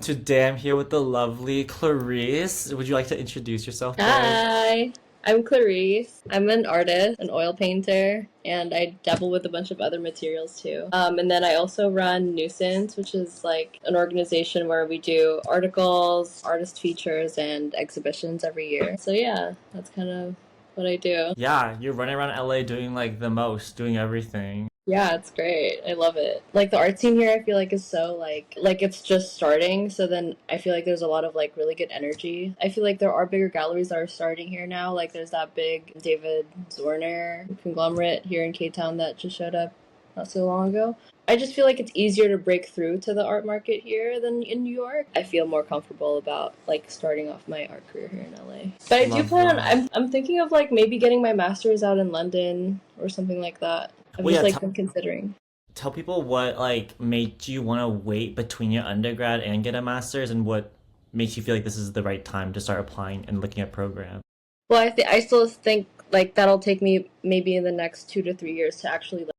Today I'm here with the lovely Clarisse. Would you like to introduce yourself, babe? Hi, I'm Clarisse. I'm an artist, an oil painter, and I dabble with a bunch of other materials too. And then I also run Nuisance, which is like an organization where we do articles, artist features, and exhibitions every year. So yeah, that's kind of what I do. Yeah, you're running around LA doing like the most, doing everything. Yeah, it's great. I love it. Like the art scene here, I feel like is so like it's just starting. So then I feel like there's a lot of like really good energy. I feel like there are bigger galleries that are starting here now. Like there's that big David Zorner conglomerate here in K Town that just showed up not so long ago. I just feel like it's easier to break through to the art market here than in New York. I feel more comfortable about like starting off my art career here in LA. But I do Love plan on that. I'm thinking of like maybe getting my master's out in London or something like that. I've Well, just yeah, like been considering. tell people what like made you want to wait between your undergrad and get a master's, and what makes you feel like this is the right time to start applying and looking at programs. Well, I still think like that'll take me maybe in the next 2 to 3 years to actually like,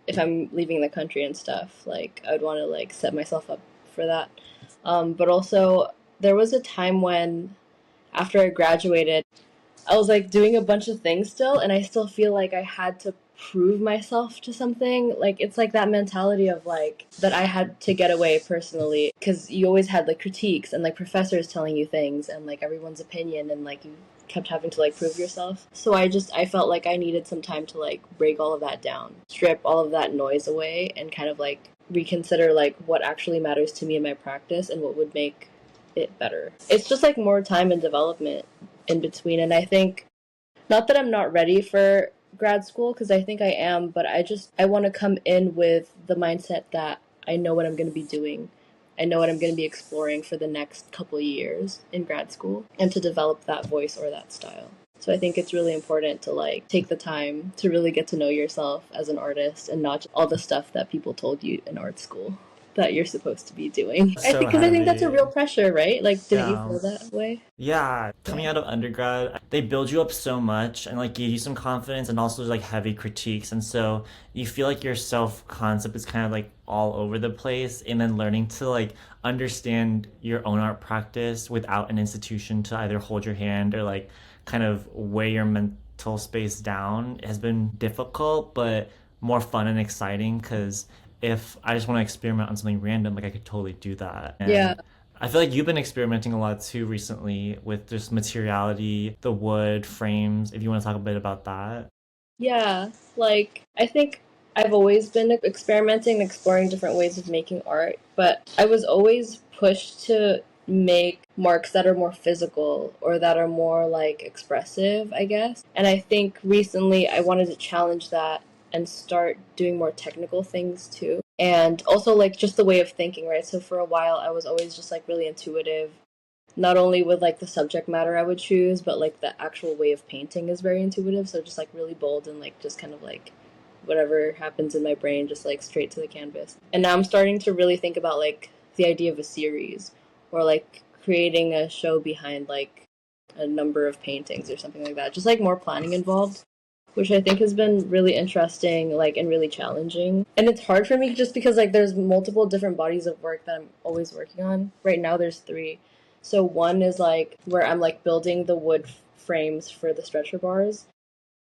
if I'm leaving the country and stuff, like I'd want to like set myself up for that. But also there was a time when after I graduated, I was like doing a bunch of things still, and I still feel like I had to prove myself to something. Like it's like that mentality of like that I had to get away personally because you always had like critiques and like professors telling you things and like everyone's opinion and like you kept having to like prove yourself. So I felt like I needed some time to like break all of that down, strip all of that noise away and kind of like reconsider like what actually matters to me in my practice and what would make it better. It's just like more time and development in between. And I think not that I'm not ready for grad school because I think I am, but I want to come in with the mindset that I know what I'm going to be doing. I know what I'm going to be exploring for the next couple of years in grad school and to develop that voice or that style. So I think it's really important to like take the time to really get to know yourself as an artist and not all the stuff that people told you in art school that you're supposed to be doing. I So think because I think that's a heavy. real pressure, right? Like didn't you Yeah. feel that way? Yeah, coming Yeah. out of undergrad, they build you up so much and like give you some confidence, and also there's like heavy critiques. And so you feel like your self concept is kind of like all over the place. And then learning to like understand your own art practice without an institution to either hold your hand or like kind of weigh your mental space down has been difficult, but more fun and exciting because if I just want to experiment on something random, like I could totally do that. Yeah. And I feel like you've been experimenting a lot too recently with just materiality, the wood, frames. If you want to talk a bit about that. Yeah, like I think I've always been experimenting, exploring different ways of making art, but I was always pushed to make marks that are more physical or that are more like expressive, I guess. And I think recently I wanted to challenge that and start doing more technical things too. And also like just the way of thinking, right? So for a while I was always just like really intuitive, not only with like the subject matter I would choose, but like the actual way of painting is very intuitive. So just like really bold and like just kind of like whatever happens in my brain, just like straight to the canvas. And now I'm starting to really think about like the idea of a series or like creating a show behind like a number of paintings or something like that. Just like more planning involved, which I think has been really interesting, like and really challenging. And it's hard for me just because like there's multiple different bodies of work that I'm always working on. Right now there's three. So one is like where I'm like building the wood frames for the stretcher bars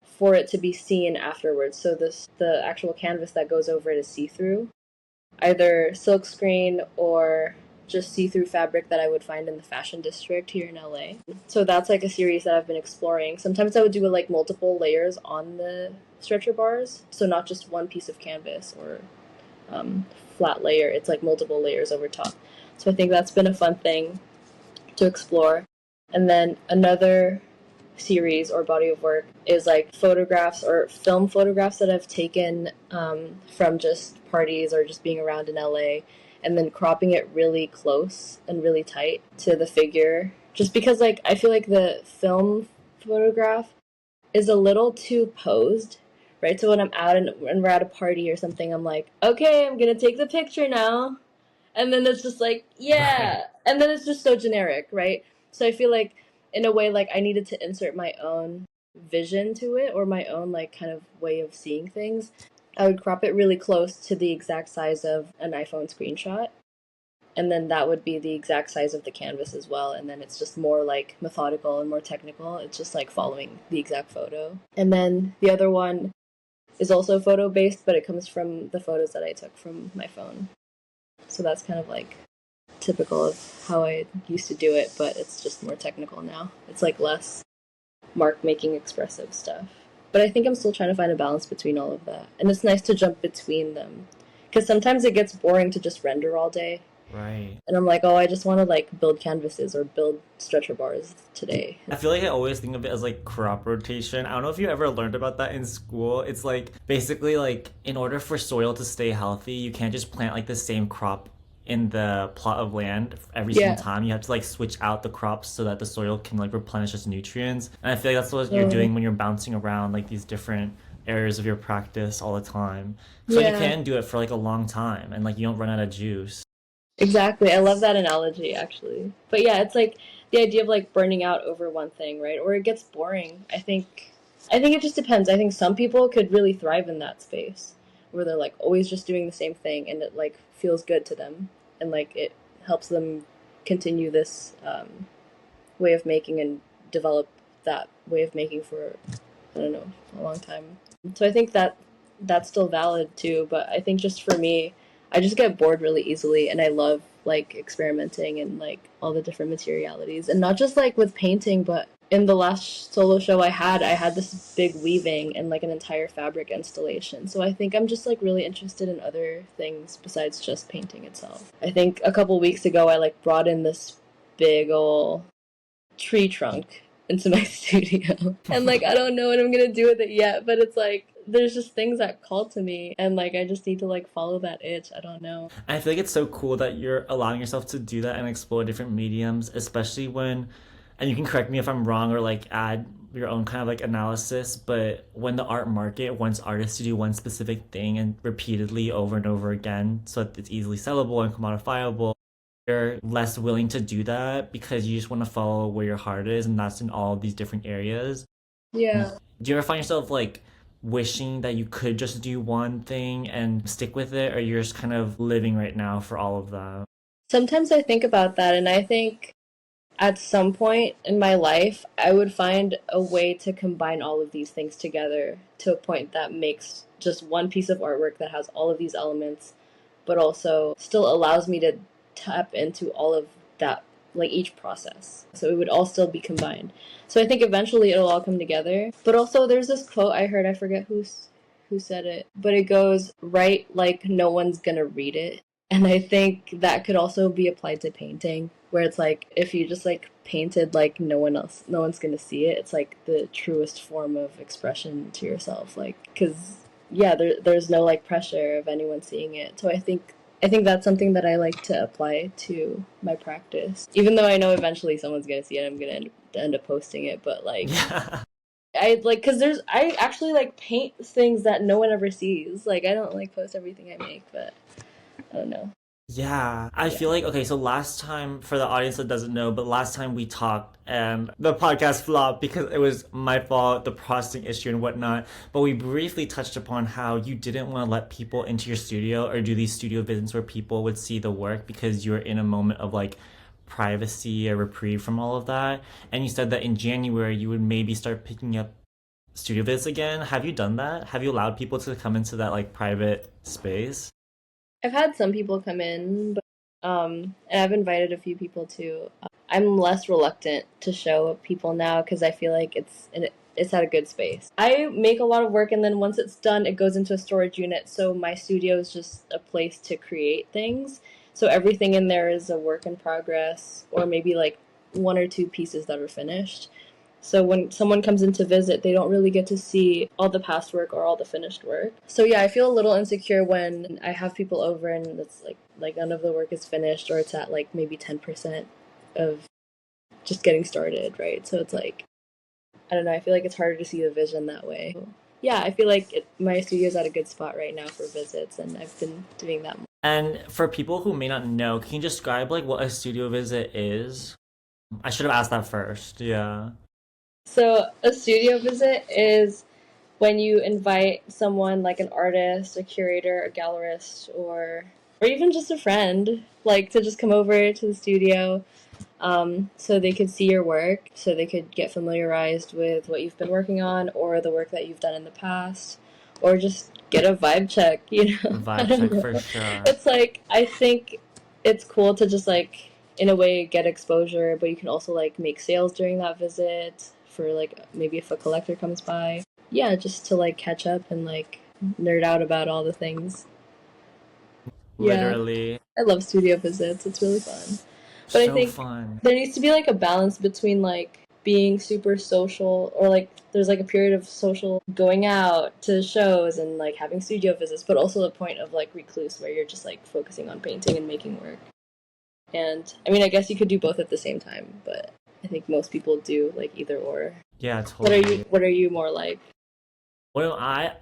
for it to be seen afterwards. So this the actual canvas that goes over it is see-through, either silkscreen or just see-through fabric that I would find in the fashion district here in LA. So that's like a series that I've been exploring. Sometimes I would do like multiple layers on the stretcher bars, so not just one piece of canvas or flat layer. It's like multiple layers over top. So I think that's been a fun thing to explore. And then another series or body of work is like photographs or film photographs that I've taken from just parties or just being around in LA, and then cropping it really close and really tight to the figure. Just because like I feel like the film photograph is a little too posed, right? So when I'm out and we're at a party or something, I'm like, okay, I'm gonna take the picture now, and then it's just like Right. yeah, and then it's just so generic, right? So I feel like in a way like I needed to insert my own vision to it or my own like kind of way of seeing things. I would crop it really close to the exact size of an iPhone screenshot and then that would be the exact size of the canvas as well, and then it's just more like methodical and more technical. It's just like following the exact photo. And then the other one is also photo based, but it comes from the photos that I took from my phone. So that's kind of like typical of how I used to do it, but it's just more technical now. It's like less mark making expressive stuff. But I think I'm still trying to find a balance between all of that. And it's nice to jump between them. Because sometimes it gets boring to just render all day. Right. And I'm like, oh, I just want to like build canvases or build stretcher bars today. I feel like I always think of it as like crop rotation. I don't know if you ever learned about that in school. It's like basically like in order for soil to stay healthy, you can't just plant like the same crop in the plot of land every single Yeah. time. You have to like switch out the crops so that the soil can like replenish its nutrients. And I feel like that's what you're Oh, doing when you're bouncing around like these different areas of your practice all the time. So you yeah. can do it for like a long time and like you don't run out of juice. Exactly. I love that analogy actually. But yeah, it's like the idea of like burning out over one thing, right? Or it gets boring. I think it just depends. I think some people could really thrive in that space where they're like always just doing the same thing and it like feels good to them and like it helps them continue this way of making and develop that way of making for I don't know, a long time. So I think that that's still valid too, but I think just for me, I just get bored really easily and I love like experimenting and like all the different materialities and not just like with painting, but in the last solo show I had this big weaving and like an entire fabric installation. So I think I'm just like really interested in other things besides just painting itself. I think a couple weeks ago I like brought in this big ol' tree trunk into my studio. And like I don't know what I'm gonna do with it yet, but it's like there's just things that call to me and like I just need to like follow that itch. I don't know. I feel like it's so cool that you're allowing yourself to do that and explore different mediums, especially when, and you can correct me if I'm wrong or like add your own kind of like analysis, but when the art market wants artists to do one specific thing and repeatedly over and over again so that it's easily sellable and commodifiable, you're less willing to do that because you just want to follow where your heart is, and that's in all of these different areas. Yeah. Do you ever find yourself like wishing that you could just do one thing and stick with it, or you're just kind of living right now for all of that? Sometimes I think about that and I think at some point in my life I would find a way to combine all of these things together to a point that makes just one piece of artwork that has all of these elements but also still allows me to tap into all of that, like each process. So it would all still be combined. So I think eventually it'll all come together. But also, there's this quote I heard, I forget who said it, but it goes, write like no one's gonna read it. And I think that could also be applied to painting, where it's like if you just like painted like no one's gonna see it, it's like the truest form of expression to yourself. Like, because yeah, there's no like pressure of anyone seeing it. So I think that's something that I like to apply to my practice. Even though I know eventually someone's gonna see it, I'm gonna end up posting it. But like, Yeah. I like because I actually like paint things that no one ever sees. Like I don't like post everything I make, but I don't know. Yeah, I Yeah. feel like okay. So last time, for the audience that doesn't know, but last time we talked and the podcast flopped because it was my fault, the processing issue and whatnot. But we briefly touched upon how you didn't want to let people into your studio or do these studio visits where people would see the work because you're in a moment of like privacy or reprieve from all of that. And you said that in January you would maybe start picking up studio visits again. Have you done that? Have you allowed people to come into that like private space? I've had some people come in, but and I've invited a few people too. I'm less reluctant to show people now because I feel like it's at a good space. I make a lot of work, and then once it's done, it goes into a storage unit. So my studio is just a place to create things. So everything in there is a work in progress, or maybe like one or two pieces that are finished. So when someone comes in to visit, they don't really get to see all the past work or all the finished work. So yeah, I feel a little insecure when I have people over and it's like none of the work is finished or it's at like maybe 10% of just getting started, right? So it's like I don't know, I feel like it's harder to see the vision that way. Yeah, I feel like my studio's at a good spot right now for visits and I've been doing that more. And for people who may not know, can you describe like what a studio visit is? I should have asked that first. Yeah. So a studio visit is when you invite someone like an artist, a curator, a gallerist, or or even just a friend, like to just come over to the studio, so they could see your work, so they could get familiarized with what you've been working on or the work that you've done in the past, or just get a vibe check, you know? I Vibe don't check know. for sure. It's like, I think it's cool to just like, in a way, get exposure, but you can also like make sales during that visit for like maybe if a collector comes by. Yeah, just to like catch up and like nerd out about all the things. Yeah, Literally. I love studio visits. It's really fun. But I So think fun. there needs to be like a balance between like being super social, or like there's like a period of social going out to shows and like having studio visits, but also a point of like recluse where you're just like focusing on painting and making work. And I mean, I guess you could do both at the same time, but I think most people do like either or. Yeah, totally. What are you more like? Well, I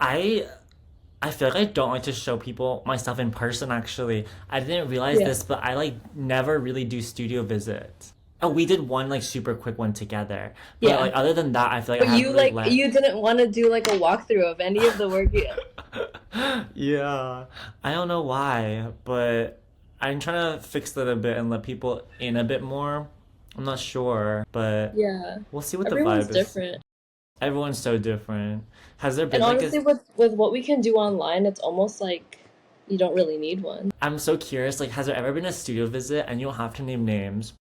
feel like I don't like to show people my stuff in person actually. I didn't realize Yeah. this, but I like never really do studio visits. Oh, we did one like super quick one together. But Yeah. like other than that, I feel like But I haven't you really like let you didn't want to do like a walkthrough of any of the work you. Yeah. I don't know why, but I'm trying to fix that a bit and let people in a bit more. I'm not sure, but Yeah. we'll see what the Everyone's vibe is. different. Everyone's so different. Has there And been like a honestly, with what we can do online, it's almost like you don't really need one. I'm so curious, like, has there ever been a studio visit, and you don't have to name names,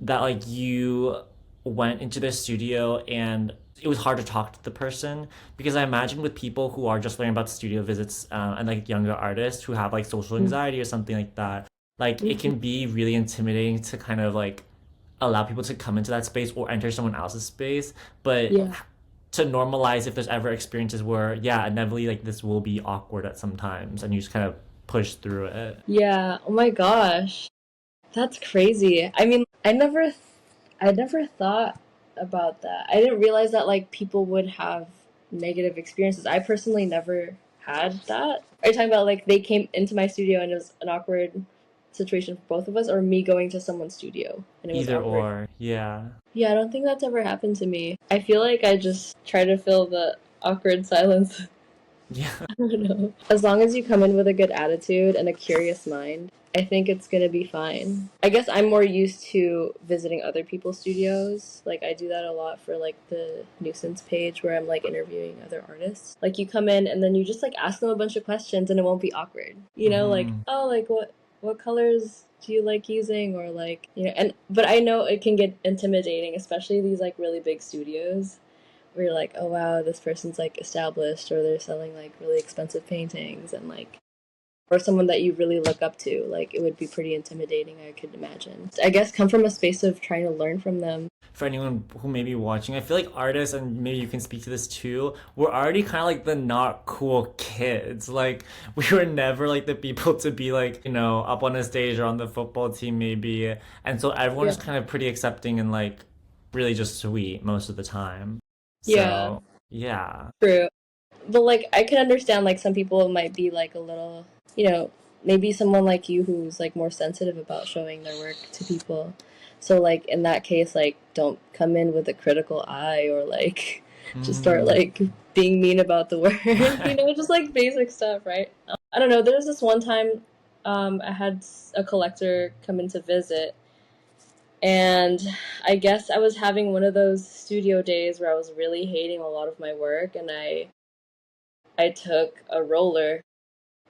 that like you went into the studio and it was hard to talk to the person? Because I imagine with people who are just learning about studio visits and like younger artists who have like social anxiety or something like that, like it Mhm. can be really intimidating to kind of like allow people to come into that space or enter someone else's space. But Yeah. to normalize if there's ever experiences where, yeah, inevitably like this will be awkward at some times and you just kind of push through it. Yeah. Oh my gosh. That's crazy. I mean, I never thought about that. I didn't realize that like people would have negative experiences. I personally never had that. Are you talking about like they came into my studio and it was an awkward situation for both of us, or me going to someone's studio and it was Either awkward? or, yeah. Yeah, I don't think that's ever happened to me. I feel like I just try to fill the awkward silence. Yeah. I don't know. As long as you come in with a good attitude and a curious mind, I think it's gonna be fine. I guess I'm more used to visiting other people's studios. Like I do that a lot for like the nuisance page where I'm like interviewing other artists. Like you come in and then you just like ask them a bunch of questions and it won't be awkward. You know, like, Hmm. oh, like what colors do you like using, or like, you know, and but I know it can get intimidating, especially these like really big studios where you're like, oh wow, this person's like established, or they're selling like really expensive paintings, and like, or someone that you really look up to. Like, it would be pretty intimidating, I could imagine. I guess come from a space of trying to learn from them. For anyone who may be watching, I feel like artists, and maybe you can speak to this too, we're already kind of like the not cool kids. Like, we were never like the people to be like, up on a stage or on the football team, maybe. And so everyone Yeah. is kind of pretty accepting and like really just sweet most of the time. Yeah, So, yeah. true. But like, I can understand like some people might be like a little, you know, maybe someone like you who's like more sensitive about showing their work to people. So like in that case, like don't come in with a critical eye, or like just start Mm. like being mean about the work. You know, just like basic stuff, right? I don't know. There was this one time, I had a collector come in to visit, and I guess I was having one of those studio days where I was really hating a lot of my work, and I took a roller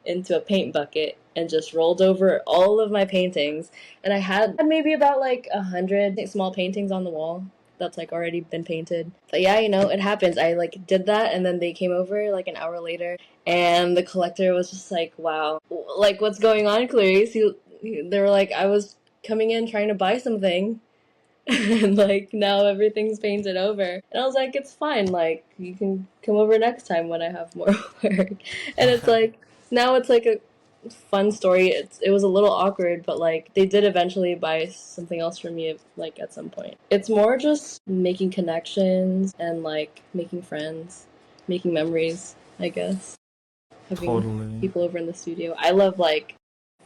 into a paint bucket and just rolled over all of my paintings. And I had maybe about like 100 small paintings on the wall that's like already been painted. But yeah, you know, it happens. I like did that, and then they came over like an hour later, and the collector was just like, "Wow, like what's going on, Clarisse?" They were like, "I was coming in trying to buy something." And like now everything's painted over, and I was like, it's fine, like you can come over next time when I have more work. And it's like now it's like a fun story. It was a little awkward, but like they did eventually buy something else from me like at some point. It's more just making connections and like making friends, making memories, I guess. Having Totally. people over in the studio, I love like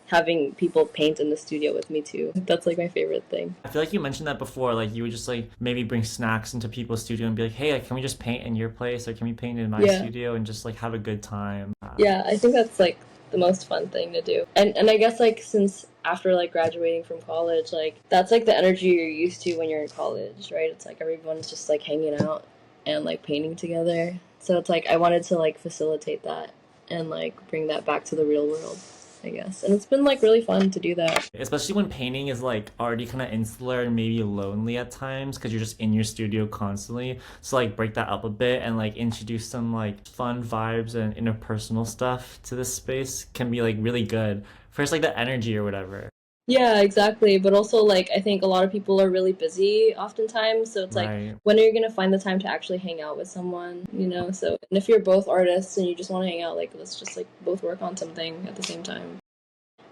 having people paint in the studio with me too. That's like my favorite thing. I feel like you mentioned that before. Like you would just like maybe bring snacks into people's studio and be like, "Hey, like, can we just paint in your place, or can we paint in my Yeah. studio and just like have a good time?" Yeah, I think that's like the most fun thing to do. And I guess like since after like graduating from college, like that's like the energy you're used to when you're in college, right? It's like everyone's just like hanging out and like painting together. So it's like I wanted to like facilitate that and like bring that back to the real world, I guess. And it's been like really fun to do that. Especially when painting is like already kind of insular and maybe lonely at times because you're just in your studio constantly. So like break that up a bit and like introduce some like fun vibes and interpersonal stuff to this space can be like really good. First, like the energy or whatever. Yeah, exactly. But also, like, I think a lot of people are really busy oftentimes. So it's like, Right. when are you going to find the time to actually hang out with someone, you know? So, and if you're both artists and you just want to hang out, like, let's just, like, both work on something at the same time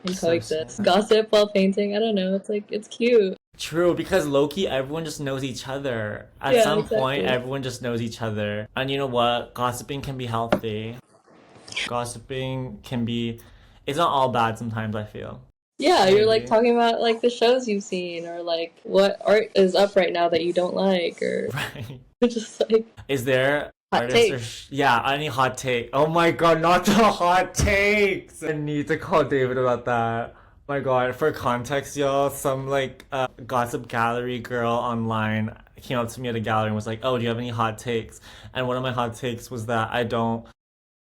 and So coexist. sad. Gossip while painting. I don't know. It's like, it's cute. True, because low-key, everyone just knows each other. At Yeah, some point, exactly. everyone just knows each other. And you know what? Gossiping can be healthy. Gossiping can be, it's not all bad sometimes, I feel. Yeah, you're like Maybe. talking about like the shows you've seen or like what art is up right now that you don't like or Right. just like Is there hot artists or takes. yeah, any hot take? Oh my god, not the hot takes! I need to call David about that. My god, for context, y'all, some like gossip gallery girl online came up to me at a gallery and was like, "Oh, do you have any hot takes?" And one of my hot takes was that I don't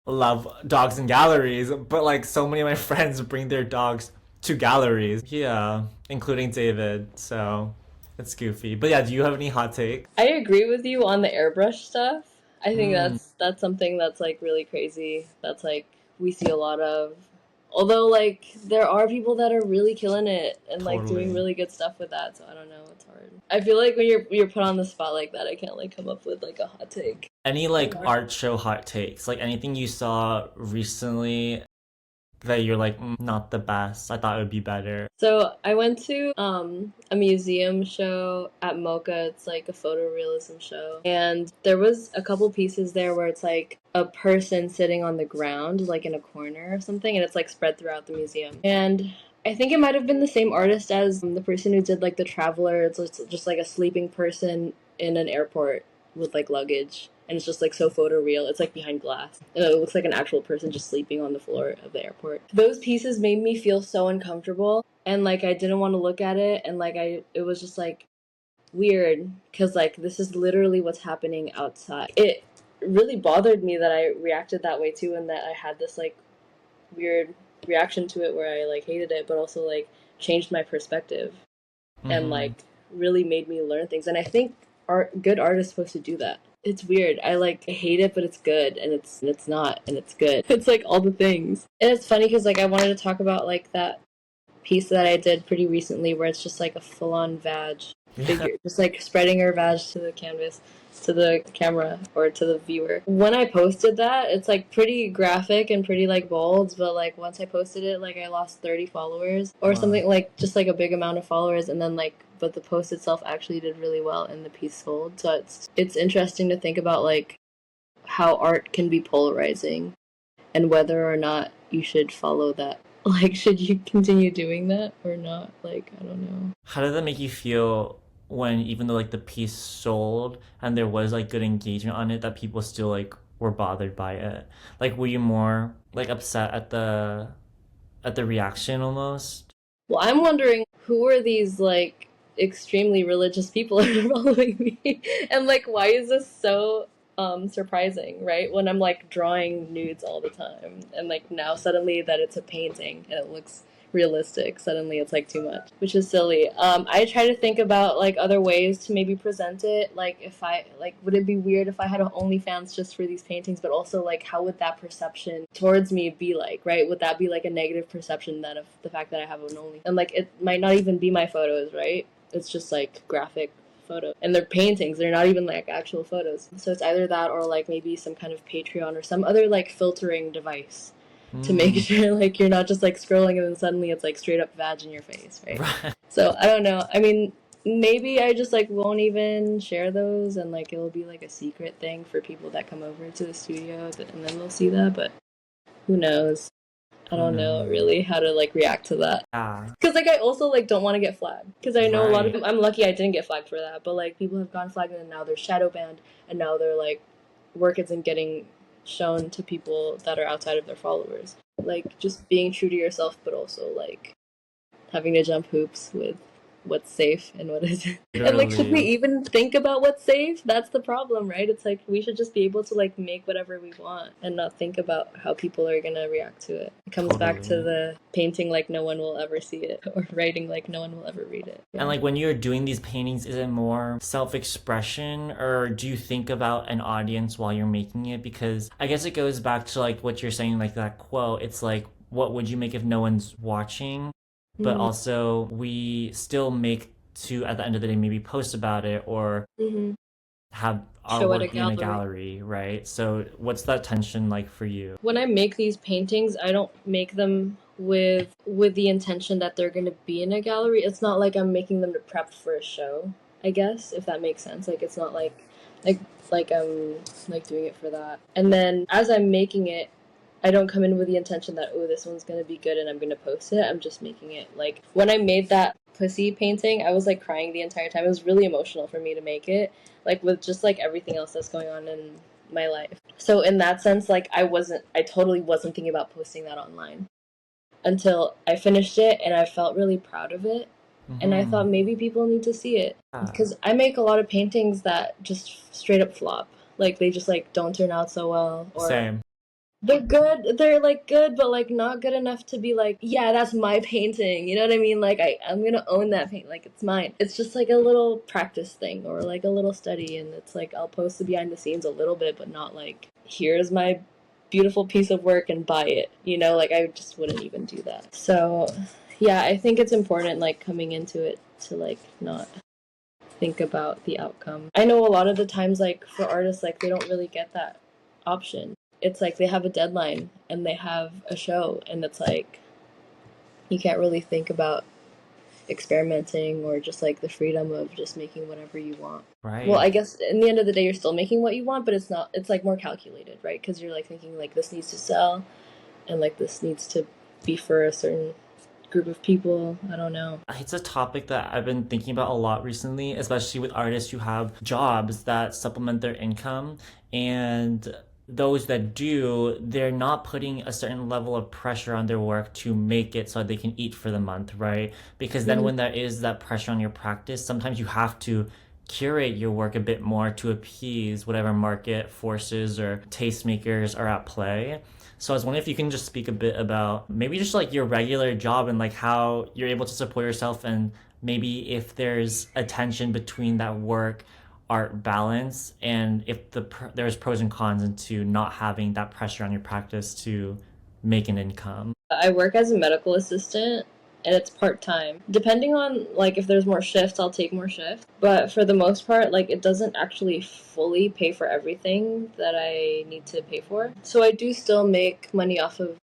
love dogs in galleries, but like so many of my friends bring their dogs to galleries. Yeah, including David. So it's goofy. But yeah, do you have any hot take? I agree with you on the airbrush stuff. I think Mm, that's something that's like really crazy. That's like we see a lot of. Although like there are people that are really killing it and like doing totally. really good stuff with that, so I don't know, it's hard. I feel like when you're put on the spot like that, I can't like come up with like a hot take. Any It's like hard. art show hot takes? Like anything you saw recently that you're like, not the best. I thought it would be better. So I went to a museum show at Mocha. It's like a photorealism show, and there was a couple pieces there where it's like a person sitting on the ground, like in a corner or something, and it's like spread throughout the museum. And I think it might have been the same artist as the person who did like the Traveler. It's just like a sleeping person in an airport with like luggage. And it's just like so photoreal. It's like behind glass. And it looks like an actual person just sleeping on the floor of the airport. Those pieces made me feel so uncomfortable, and like I didn't want to look at it, and like it was just like weird because like this is literally what's happening outside. It really bothered me that I reacted that way too, and that I had this like weird reaction to it where I like hated it, but also like changed my perspective and Mm-hmm. like really made me learn things. And I think good art is supposed to do that. It's weird. I like hate it, but it's good, and it's not, and it's good. It's like all the things. And it's funny because like I wanted to talk about like that piece that I did pretty recently where it's just like a full on vag Yeah. figure, just like spreading her vag to the canvas, to the camera, or to the viewer. When I posted that, it's like pretty graphic and pretty like bold, but like once I posted it, like I lost 30 followers or Wow. something, like just like a big amount of followers, and then like but the post itself actually did really well and the piece sold. So it's interesting to think about like how art can be polarizing and whether or not you should follow that. Like, should you continue doing that or not? Like, I don't know. How did that make you feel when even though like the piece sold and there was like good engagement on it that people still like were bothered by it? Like were you more like upset at the reaction almost? Well, I'm wondering who are these like extremely religious people that are following me, and like why is this so surprising, right? When I'm like drawing nudes all the time, and like now suddenly that it's a painting and it looks realistic, suddenly it's like too much, which is silly. I try to think about like other ways to maybe present it. Like if I like, would it be weird if I had an OnlyFans just for these paintings? But also like, how would that perception towards me be like? Right? Would that be like a negative perception that of the fact that I have an Only? And like, it might not even be my photos, right? It's just like graphic photo, and they're paintings, they're not even like actual photos. So it's either that or like maybe some kind of Patreon or some other like filtering device to make Mm, sure like you're not just like scrolling and then suddenly it's like straight up vag in your face, right? right. So I don't know. I mean, maybe I just like won't even share those, and like it'll be like a secret thing for people that come over to the studio, and then they'll see that. But who knows? I Who don't know knows? really how to like react to that. Yeah, Because like I also like don't want to get flagged. Because I know a lot of right. them. I'm lucky I didn't get flagged for that. But like people have gone flagged and now they're shadow banned, and now their like work isn't getting shown to people that are outside of their followers. like just being true to yourself, but also like having to jump hoops with what's safe and what isn't. And like, should we Literally. even think about what's safe? That's the problem, right? It's like we should just be able to like make whatever we want and not think about how people are gonna react to it. It comes back to Totally. the painting like no one will ever see it, or writing like no one will ever read it. And Yeah. like when you're doing these paintings, is it more self-expression or do you think about an audience while you're making it? Because I guess it goes back to like what you're saying, like that quote. It's like, what would you make if no one's watching? But Mm-hmm. also, we still make to, at the end of the day, maybe post about it or Mm-hmm. have our Show at a work be in a gallery. gallery, right? So, what's that tension like for you? When I make these paintings, I don't make them with the intention that they're going to be in a gallery. It's not like I'm making them to prep for a show, I guess, if that makes sense. Like it's not like like I'm like doing it for that. And then as I'm making it, I don't come in with the intention that oh this one's going to be good and I'm going to post it. I'm just making it. Like when I made that pussy painting, I was like crying the entire time. It was really emotional for me to make it, like with just like everything else that's going on in my life. So in that sense, like I totally wasn't thinking about posting that online until I finished it and I felt really proud of it. And I Mm-hmm. thought maybe people need to see it Yeah. because I make a lot of paintings that just straight up flop. Like they just like don't turn out so well, or Same. they're good, they're like good, but like not good enough to be like, yeah, that's my painting. You know what I mean? Like I'm gonna own that paint, like it's mine. It's just like a little practice thing or like a little study, and it's like I'll post the behind the scenes a little bit, but not like here's my beautiful piece of work and buy it. You know, like I just wouldn't even do that. So yeah, I think it's important like coming into it to like not think about the outcome. I know a lot of the times like for artists like they don't really get that option. It's like they have a deadline and they have a show and it's like you can't really think about experimenting or just like the freedom of just making whatever you want. Well, Right. I guess in the end of the day you're still making what you want, but it's not it's like more calculated, right? Cuz you're like thinking like this needs to sell and like this needs to be for a certain group of people. I don't know. It's a topic that I've been thinking about a lot recently, especially with artists who have jobs that supplement their income. And those that do, they're not putting a certain level of pressure on their work to make it so they can eat for the month, right? Because then Mm-hmm. when there is that pressure on your practice, sometimes you have to curate your work a bit more to appease whatever market forces or tastemakers are at play. So I was wondering if you can just speak a bit about maybe just like your regular job and like how you're able to support yourself and maybe if there's a tension between that work art balance and if there's pros and cons into not having that pressure on your practice to make an income. I work as a medical assistant and it's part time. Depending on like if there's more shifts, I'll take more shifts. But for the most part, like it doesn't actually fully pay for everything that I need to pay for. So I do still make money off of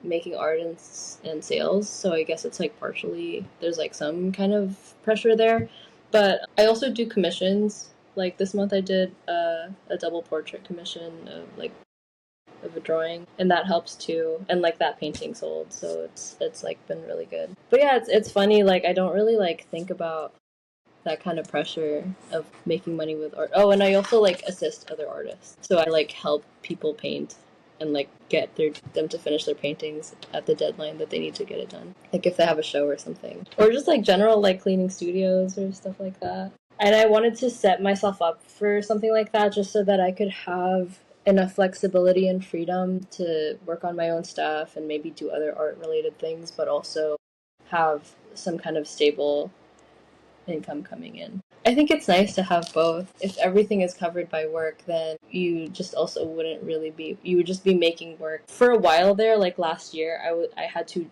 making art and sales. So I guess it's like partially there's like some kind of pressure there. But I also do commissions. Like this month I did a double portrait commission of a drawing, and that helps too. And like that painting sold, so it's like been really good. But yeah, it's funny. Like I don't really like think about that kind of pressure of making money with art. Oh, and I also like assist other artists, so I like help people paint and like get them to finish their paintings at the deadline that they need to get it done. Like if they have a show or something, or just like general like cleaning studios or stuff like that. And I wanted to set myself up for something like that just so that I could have enough flexibility and freedom to work on my own stuff and maybe do other art related things, but also have some kind of stable income coming in. I think it's nice to have both. If everything is covered by work, then you just also wouldn't really be, you would just be making work. For a while there, like last year, I had two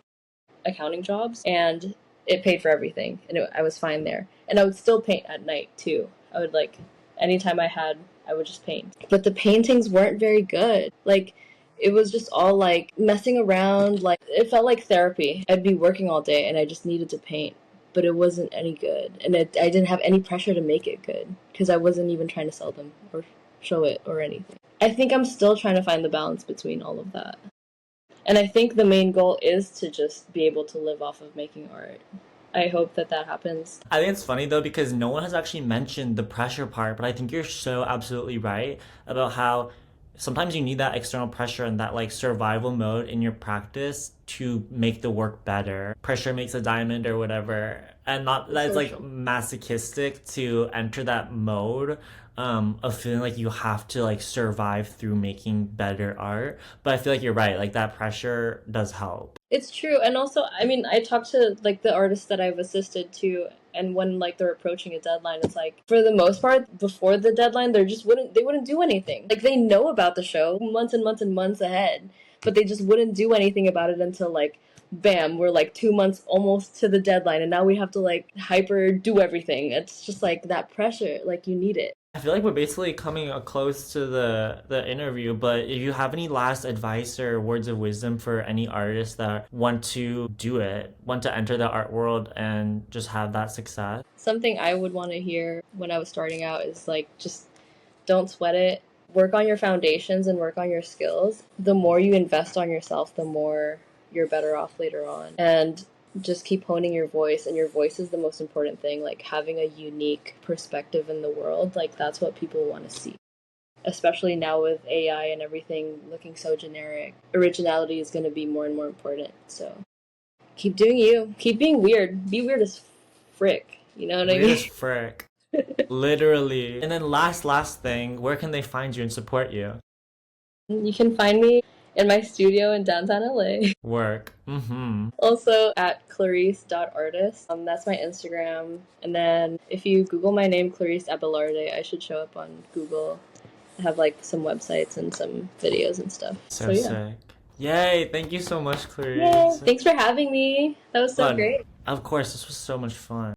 accounting jobs and it paid for everything and I was fine there. And I would still paint at night too. I would like, anytime I would just paint. But the paintings weren't very good. Like, it was just all like messing around. Like, it felt like therapy. I'd be working all day and I just needed to paint, but it wasn't any good. And I didn't have any pressure to make it good because I wasn't even trying to sell them or show it or anything. I think I'm still trying to find the balance between all of that. And I think the main goal is to just be able to live off of making art. I hope that that happens. I think it's funny though because no one has actually mentioned the pressure part, but I think you're so absolutely right about how sometimes you need that external pressure and that like survival mode in your practice to make the work better. Pressure makes a diamond or whatever. And not that's So like true. masochistic to enter that mode of feeling like you have to like survive through making better art. But I feel like you're right, like that pressure does help. It's true. And also, I mean, I talked to like the artists that I've assisted to, and when like they're approaching a deadline, it's like for the most part, before the deadline, they wouldn't do anything. Like they know about the show months and months and months ahead, but they just wouldn't do anything about it until like bam, we're like 2 months almost to the deadline, and now we have to like hyper do everything. It's just like that pressure, like you need it. I feel like we're basically coming close to the interview, but if you have any last advice or words of wisdom for any artists that want to do it, want to enter the art world and just have that success. Something I would want to hear when I was starting out is like just don't sweat it. Work on your foundations and work on your skills. The more you invest on yourself, the more you're better off later on. And just keep honing your voice, and your voice is the most important thing. Like having a unique perspective in the world, like that's what people want to see. Especially now with AI and everything looking so generic, originality is going to be more and more important. So keep doing you. Keep being weird. Be weird as frick. You know what I Weird mean? as frick. Literally. And then last thing, where can they find you and support you? You can find me in my studio in downtown LA. Work. Mm-hmm. Also at clarisse.artist. That's my Instagram. And then if you Google my name, Clarisse Abelarde, I should show up on Google. I have like some websites and some videos and stuff. So So yeah. sick. Yay, thank you so much, Yay! Clarice. Thanks for having me. That was so Fun. great. Of course, this was so much fun.